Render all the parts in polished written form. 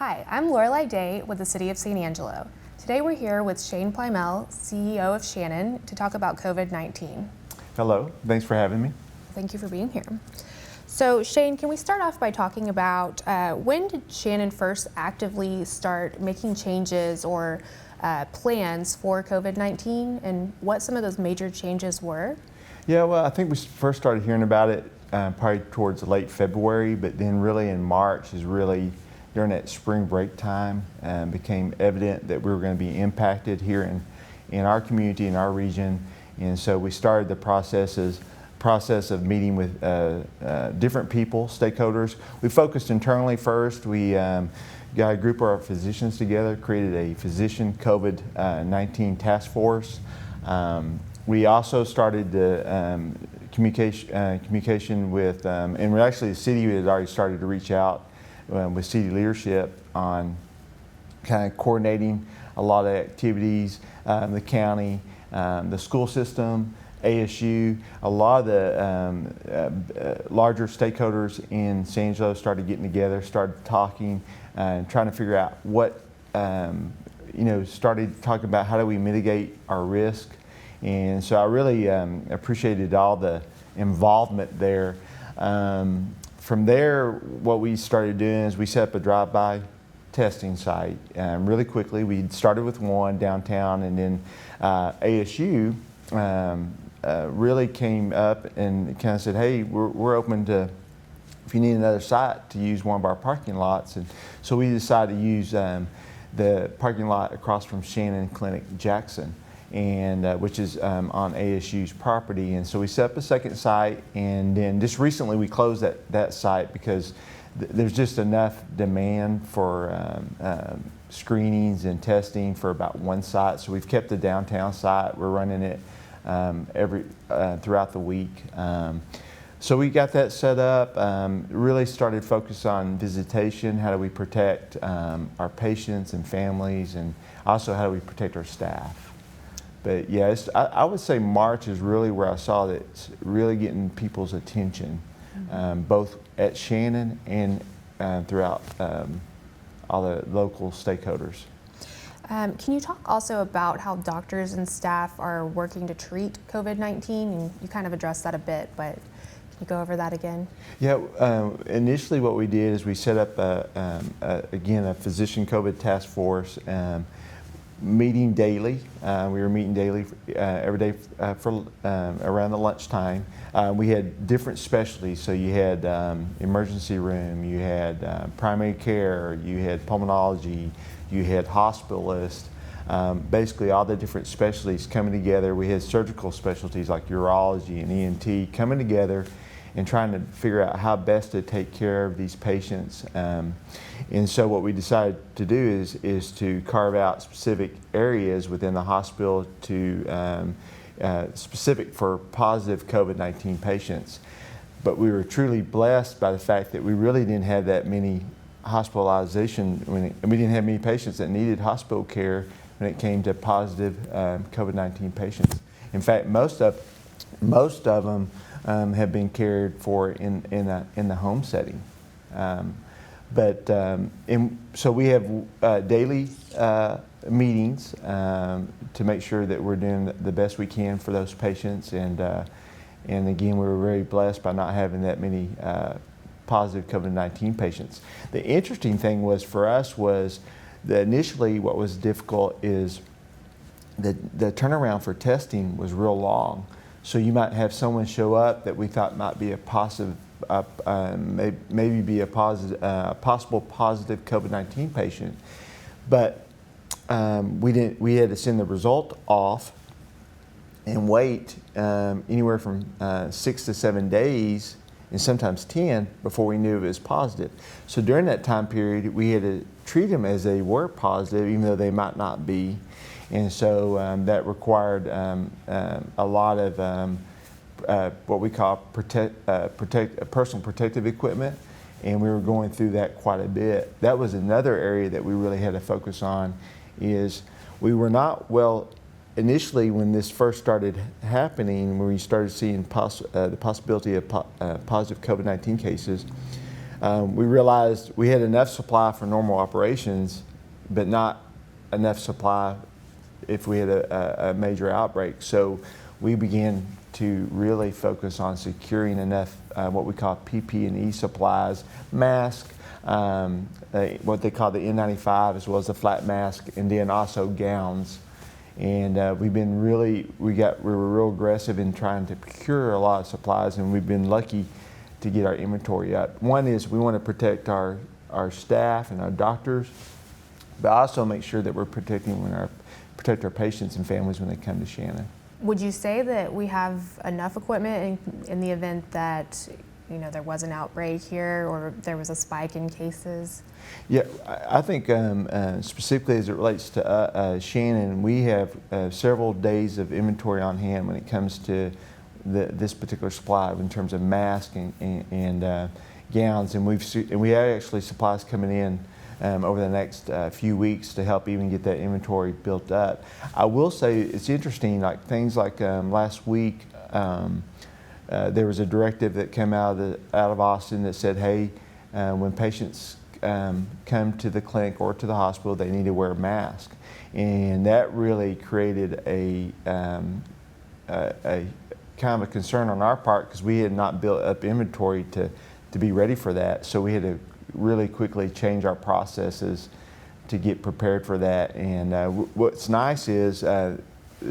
Hi, I'm Lorelei Day with the City of San Angelo. Today we're here with Shane Plymell, CEO of Shannon, to talk about COVID-19. Hello, thanks for having me. Thank you for being here. So Shane, can we start off by talking about when did Shannon first actively start making changes or plans for COVID-19 and what some of those major changes were? Yeah, well, I think we first started hearing about it probably towards late February, but then really in March is really during that spring break time became evident that we were going to be impacted here in our community, in our region. And so we started the process of meeting with different people, stakeholders. We focused internally first. We got a group of our physicians together, created a physician COVID-19 task force. We also started the communication with, and actually the city had already started to reach out with city leadership on kind of coordinating a lot of activities, the county, the school system, ASU, a lot of the larger stakeholders in San Angelo started getting together, started talking and trying to figure out what, started talking about how do we mitigate our risk. And so I really appreciated all the involvement there. From there, what we started doing is we set up a drive-by testing site really quickly. We started with one downtown, and then ASU really came up and kind of said, hey, we're open to, if you need another site, to use one of our parking lots. And so we decided to use the parking lot across from Shannon Clinic Jackson, and which is on ASU's property. And so we set up a second site, and then just recently we closed that site because there's just enough demand for screenings and testing for about one site. So we've kept the downtown site. We're running it throughout the week. So we got that set up, really started focus on visitation. How do we protect our patients and families, and also how do we protect our staff? But yeah, I would say March is really where I saw that it's really getting people's attention, both at Shannon and throughout all the local stakeholders. Can you talk also about how doctors and staff are working to treat COVID-19? And you kind of addressed that a bit, but can you go over that again? Yeah, initially what we did is we set up, again, a physician COVID task force, meeting daily. We were meeting daily every day for around the lunchtime. We had different specialties, so you had emergency room, you had primary care, you had pulmonology, you had hospitalists, basically all the different specialties coming together. We had surgical specialties like urology and ENT coming together and trying to figure out how best to take care of these patients. And so what we decided to do is to carve out specific areas within the hospital to specific for positive COVID-19 patients. But we were truly blessed by the fact that we really didn't have that many hospitalization, and we didn't have many patients that needed hospital care when it came to positive COVID-19 patients. In fact, most of them have been cared for in the home setting. So we have daily meetings to make sure that we're doing the best we can for those patients. And again, we were very blessed by not having that many positive COVID-19 patients. The interesting thing was for us was that initially what was difficult is the turnaround for testing was real long. So you might have someone show up that we thought might be a positive, maybe be a possible positive COVID-19 patient, but we had to send the result off and wait anywhere from 6 to 7 days, and sometimes 10, before we knew it was positive. So during that time period, we had to treat them as they were positive, even though they might not be. And so that required a lot of what we call personal protective equipment, and we were going through that quite a bit. That was another area that we really had to focus on. Is we were not well initially when this first started happening, when we started seeing the possibility of positive COVID-19 cases. we realized we had enough supply for normal operations, but not enough supply if we had a major outbreak. So we began to really focus on securing enough what we call PP&E supplies, masks, what they call the N95 as well as the flat mask, and then also gowns. And we were real aggressive in trying to procure a lot of supplies, and we've been lucky to get our inventory up. One is we want to protect our staff and our doctors, but also make sure that we're protect our patients and families when they come to Shannon. Would you say that we have enough equipment in the event that there was an outbreak here or there was a spike in cases? Yeah, I think specifically as it relates to Shannon, we have several days of inventory on hand when it comes to this particular supply in terms of masks and gowns, and we have actually supplies coming in over the next few weeks to help even get that inventory built up. I will say it's interesting, like things like last week, there was a directive that came out of Austin that said, hey, when patients come to the clinic or to the hospital, they need to wear a mask. And that really created a kind of a concern on our part because we had not built up inventory to be ready for that. So we had to really quickly change our processes to get prepared for that. And what's nice is the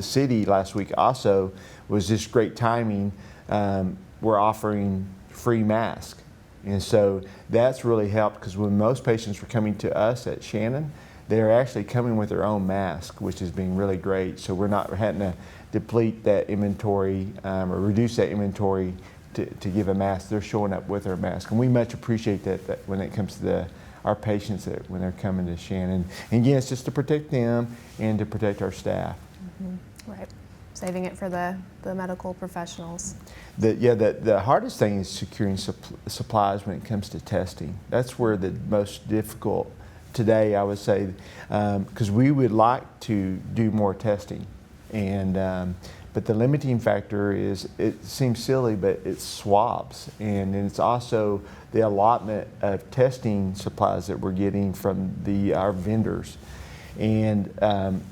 city last week also was just great timing. We're offering free masks. And so that's really helped because when most patients were coming to us at Shannon, they're actually coming with their own mask, which has been really great. So we're not having to deplete that inventory or reduce that inventory to give a mask. They're showing up with their mask. And we much appreciate that when it comes to our patients when they're coming to Shannon. And again, it's just to protect them and to protect our staff. Mm-hmm. Right. Saving it for the medical professionals. The hardest thing is securing supplies when it comes to testing. That's where the most difficult today, I would say, because we would like to do more testing, but the limiting factor is, it seems silly, but it's swabs, and it's also the allotment of testing supplies that we're getting from our vendors. And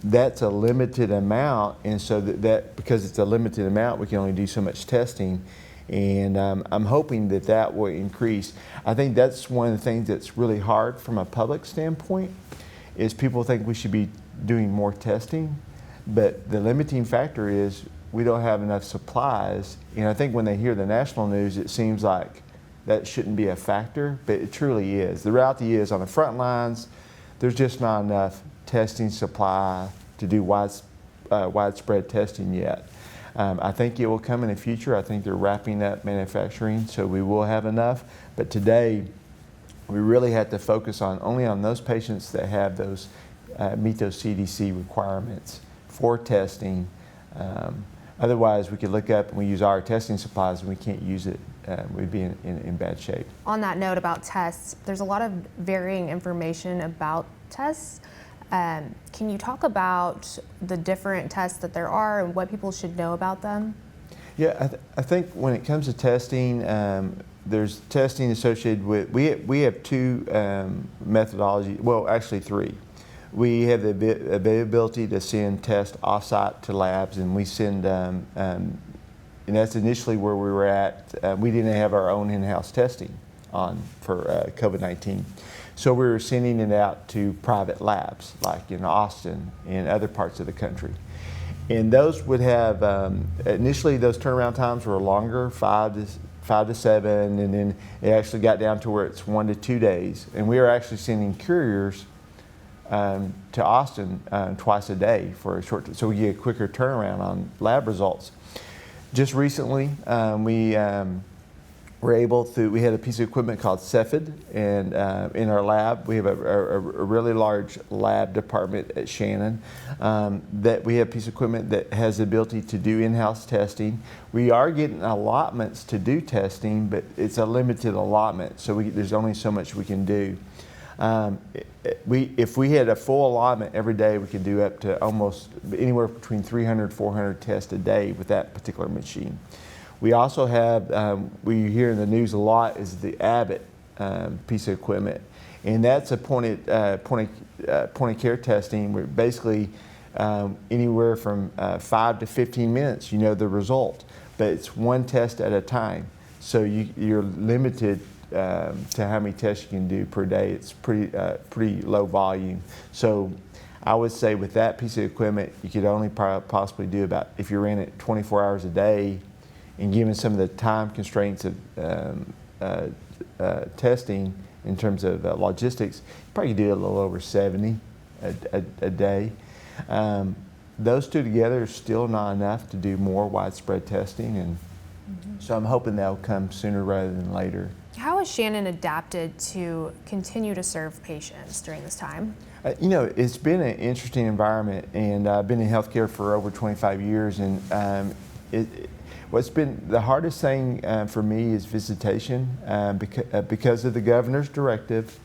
that's a limited amount, and so that because it's a limited amount, we can only do so much testing, and I'm hoping that will increase. I think that's one of the things that's really hard from a public standpoint, is people think we should be doing more testing, but the limiting factor is we don't have enough supplies. And I think when they hear the national news, it seems like that shouldn't be a factor, but it truly is. The reality is, on the front lines, there's just not enough testing supply to do widespread testing yet. I think it will come in the future. I think they're wrapping up manufacturing, so we will have enough. But today, we really have to focus only on those patients that have those meet those CDC requirements for testing. Otherwise, we could look up and we use our testing supplies and we can't use it. We'd be in bad shape. On that note about tests, there's a lot of varying information about tests. Can you talk about the different tests that there are and what people should know about them? Yeah, I think when it comes to testing, there's testing associated with, we have two methodologies, well actually three. We have the availability to send tests offsite to labs, and we send, and that's initially where we were at. We didn't have our own in-house testing for COVID-19. So we were sending it out to private labs, like in Austin and other parts of the country. And those would have, initially those turnaround times were longer, 5 to 7, and then it actually got down to where it's 1 to 2 days. And we were actually sending couriers to Austin twice a day for a short time, so we get a quicker turnaround on lab results. Just recently, we were able to, we had a piece of equipment called Cepheid, and in our lab, we have a really large lab department at Shannon, that we have a piece of equipment that has the ability to do in-house testing. We are getting allotments to do testing, but it's a limited allotment, so there's only so much we can do. If we had a full allotment every day, we could do up to almost anywhere between 300, 400 tests a day with that particular machine. We also have, we hear in the news a lot, is the Abbott piece of equipment, and that's a point of care testing where basically anywhere from 5 to 15 minutes you know the result, but it's one test at a time, so you're limited to how many tests you can do per day. It's pretty low volume. So I would say with that piece of equipment, you could only possibly do about, if you ran it 24 hours a day, and given some of the time constraints of testing in terms of logistics, you probably do a little over 70 a day. Those two together are still not enough to do more widespread testing, and so I'm hoping that'll come sooner rather than later. How has Shannon adapted to continue to serve patients during this time? You know, it's been an interesting environment, and I've been in healthcare for over 25 years, and what's been the hardest thing for me is visitation because of the governor's directive.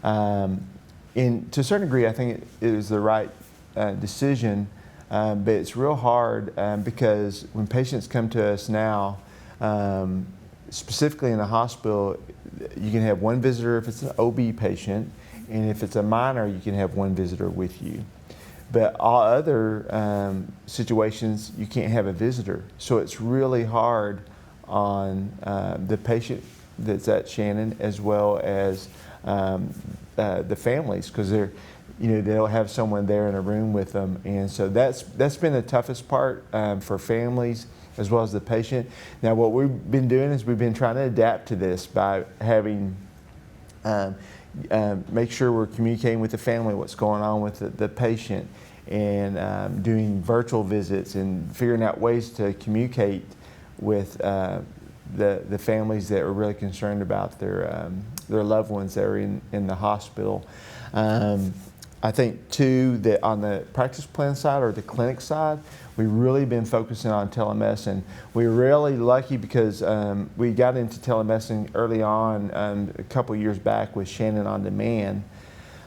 To a certain degree, I think it was the right decision, but it's real hard because when patients come to us now, specifically in the hospital, you can have one visitor if it's an OB patient, and if it's a minor, you can have one visitor with you. But all other situations, you can't have a visitor. So it's really hard on the patient that's at Shannon, as well as the families, because they'll have someone there in a room with them, and so that's been the toughest part for families as well as the patient. Now, what we've been doing is we've been trying to adapt to this by having make sure we're communicating with the family what's going on with the patient, and doing virtual visits and figuring out ways to communicate with the families that are really concerned about their loved ones that are in the hospital. I think too that on the practice plan side or the clinic side, we've really been focusing on telemedicine. We were really lucky because we got into telemedicine early on a couple years back with Shannon On Demand.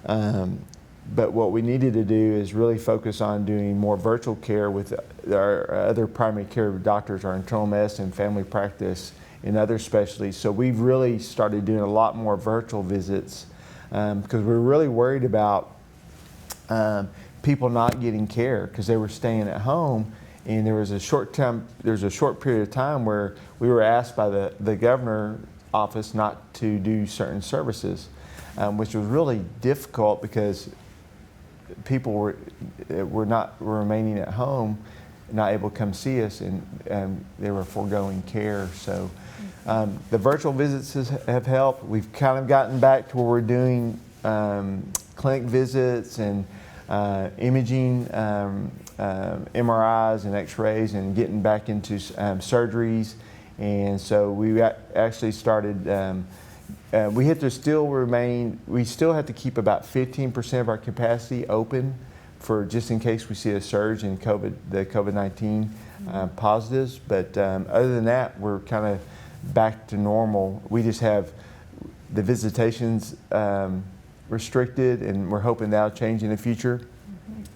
But what we needed to do is really focus on doing more virtual care with our other primary care doctors, our internal medicine, family practice, and other specialties. So we've really started doing a lot more virtual visits because we're really worried about people not getting care because they were staying at home, and there was a short period of time where we were asked by the governor's office not to do certain services, which was really difficult because people were remaining at home, not able to come see us, and they were foregoing care. So the virtual visits have helped. We've kind of gotten back to where we're doing clinic visits and imaging, MRIs and x-rays, and getting back into surgeries. And so we actually started, we still have to keep about 15% of our capacity open for just in case we see a surge in the COVID-19 positives. But other than that, we're kind of back to normal. We just have the visitations restricted, and we're hoping that'll change in the future.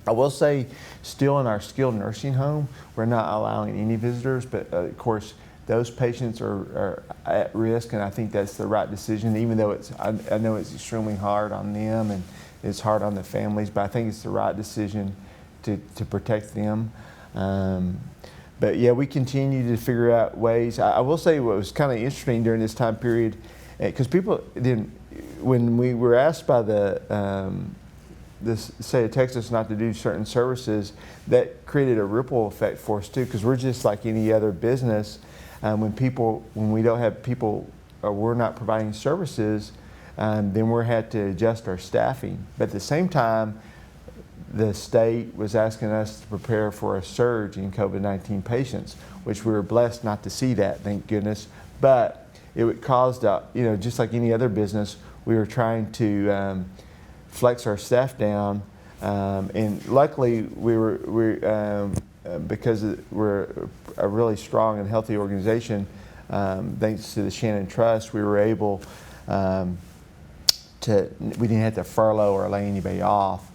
I will say, still in our skilled nursing home, we're not allowing any visitors, but of course, those patients are at risk, and I think that's the right decision, even though I know it's extremely hard on them and it's hard on the families, but I think it's the right decision to protect them. But yeah, we continue to figure out ways. I will say what was kind of interesting during this time period, because people didn't, when we were asked by the state of Texas not to do certain services, that created a ripple effect for us too, because we're just like any other business. When we don't have people, or we're not providing services, then we're had to adjust our staffing. But at the same time, the state was asking us to prepare for a surge in COVID-19 patients, which we were blessed not to see that, thank goodness. But it caused, just like any other business, we were trying to flex our staff down, and luckily because we're a really strong and healthy organization, thanks to the Shannon Trust, we were able we didn't have to furlough or lay anybody off.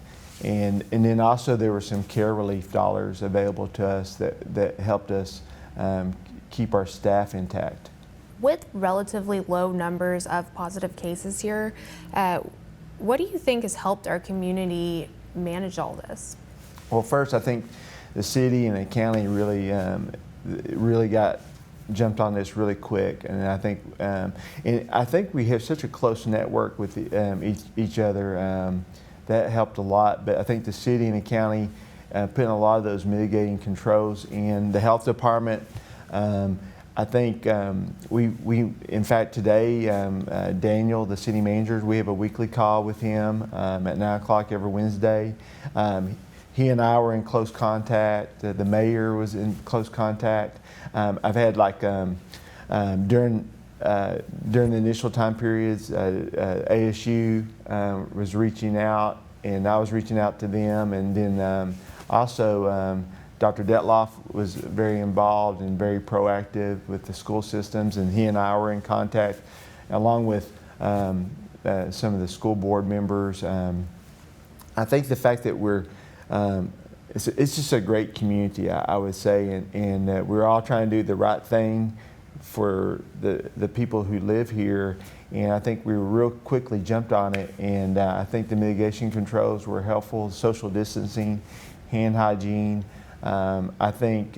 And then also there were some care relief dollars available to us that helped us keep our staff intact. With relatively low numbers of positive cases here, what do you think has helped our community manage all this? Well, first, I think the city and the county really got jumped on this really quick, and I think we have such a close network with each other that helped a lot. But I think the city and the county putting a lot of those mitigating controls in. The health department, I think in fact today, Daniel, the city manager, we have a weekly call with him at 9 o'clock every Wednesday. He and I were in close contact. The mayor was in close contact. I've had during the initial time periods, ASU was reaching out, and I was reaching out to them, and then also Dr. Detloff was very involved and very proactive with the school systems, and he and I were in contact, along with some of the school board members. I think the fact that it's just a great community, I would say, and we're all trying to do the right thing for the people who live here, and I think we real quickly jumped on it, and I think the mitigation controls were helpful, social distancing, hand hygiene. I think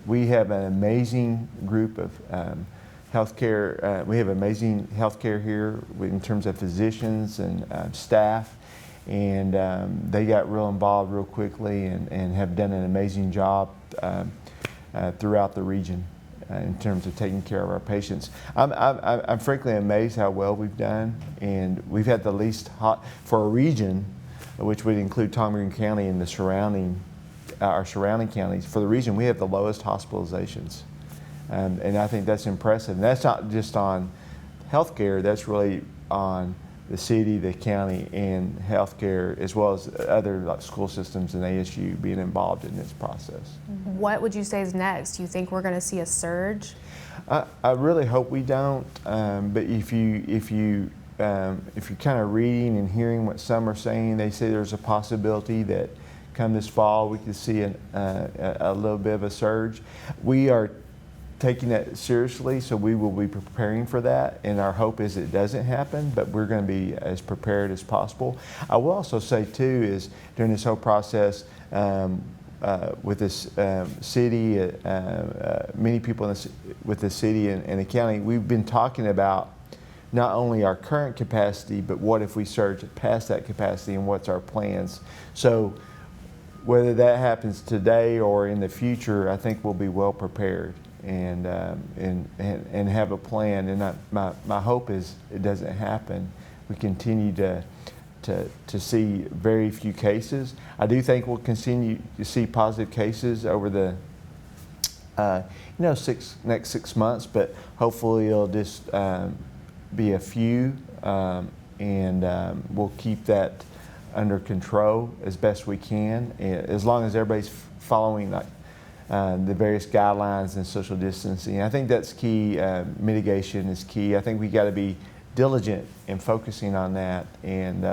we have an amazing group of healthcare. We have amazing healthcare here in terms of physicians and staff, and they got real involved real quickly and have done an amazing job throughout the region in terms of taking care of our patients. I'm frankly amazed how well we've done, and we've had the least for a region, which would include Tom Green County and our surrounding counties. For the region, we have the lowest hospitalizations, and I think that's impressive. And that's not just on healthcare; that's really on the city, the county, and healthcare, as well as other school systems and ASU being involved in this process. What would you say is next? Do you think we're going to see a surge? I really hope we don't. But if you're kind of reading and hearing what some are saying, they say there's a possibility that come this fall we could see a little bit of a surge. We are taking that seriously, so we will be preparing for that, and our hope is it doesn't happen, but we're going to be as prepared as possible. I will also say too is during this whole process with this city, many people with the city and the county, we've been talking about not only our current capacity, but what if we surge past that capacity, and what's our plans. So whether that happens today or in the future, I think we'll be well prepared and have a plan. And my hope is it doesn't happen. We continue to see very few cases. I do think we'll continue to see positive cases over the next 6 months, but hopefully it'll just be a few, and we'll keep that under control as best we can, as long as everybody's following the various guidelines and social distancing. I think that's key. Mitigation is key. I think we got to be diligent in focusing on that, and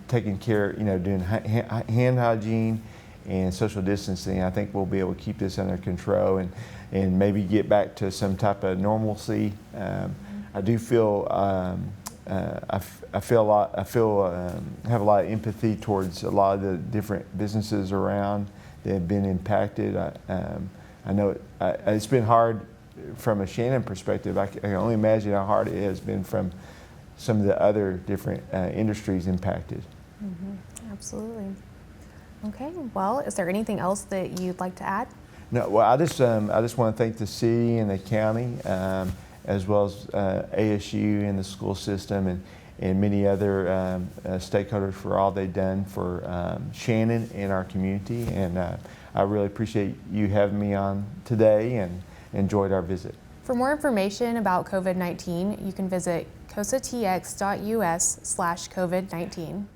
taking care, doing hand hygiene and social distancing. I think we'll be able to keep this under control and maybe get back to some type of normalcy. I do feel have a lot of empathy towards a lot of the different businesses around that have been impacted. I know it's been hard from a Shannon perspective. I can only imagine how hard it has been from some of the other different industries impacted. Mm-hmm. Absolutely. Okay. Well, is there anything else that you'd like to add? No. Well, I just want to thank the city and the county, as well as ASU and the school system and many other stakeholders for all they've done for Shannon and our community. And I really appreciate you having me on today, and enjoyed our visit. For more information about COVID-19, you can visit cosatx.us/COVID-19.